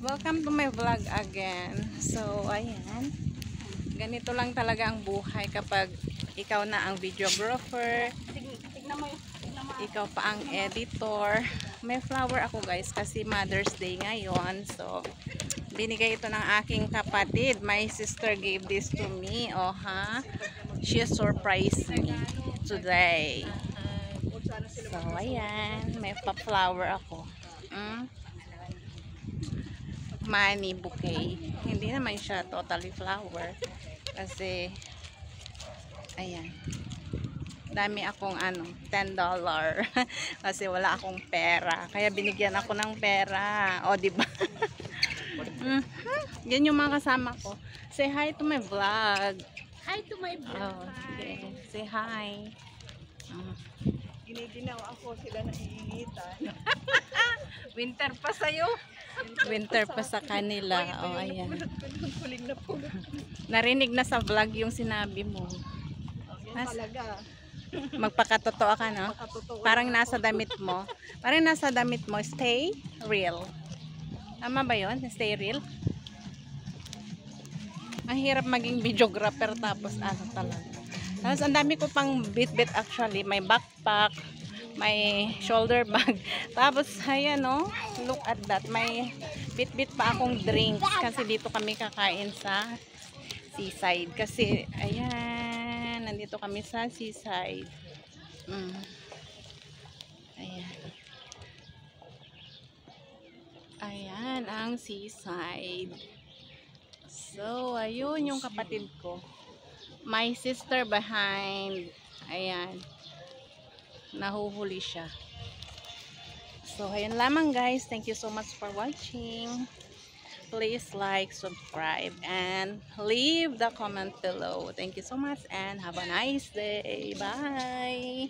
Welcome to my vlog again. So, ayan. Ganito lang talaga ang buhay kapag ikaw na ang videographer. Ikaw pa ang editor. May flower ako guys kasi Mother's Day ngayon. So, binigay ito ng aking kapatid. My sister gave this to me. Oh, ha? She surprised me today. So, ayan. May pa-flower ako. Money bouquet. Hindi naman siya totally flower. Kasi, ayan. Dami akong $10. Kasi wala akong pera. Kaya binigyan ako ng pera. O, diba? Yan yung mga kasama ko. Say hi to my vlog. Hi to my vlog. Oh, okay. Say hi. Giniginaw ako sila naiinitan. Winter pa sa'yo. Winter pa sa kanila. Oh, ayan. Huling na pulot. Narinig na sa vlog yung sinabi mo. Yan talaga. Magpakatotoo ka, no? Makatotoo. Parang nasa damit mo. Parang nasa damit mo, stay real. Tama ba yun? Stay real? Ang hirap maging videographer tapos talaga. Tapos ang dami ko pang bit-bit actually. May backpack, may shoulder bag. Tapos ayan no, look at that. May bit-bit pa akong drinks kasi dito kami kakain sa seaside. Kasi ayan, nandito kami sa seaside. Ayan. Ayan ang seaside. So, ayun yung kapatid ko. My sister behind. Ayan. Nahuhuli siya. So, ayun lamang guys. Thank you so much for watching. Please like, subscribe, and leave the comment below. Thank you so much and have a nice day. Bye!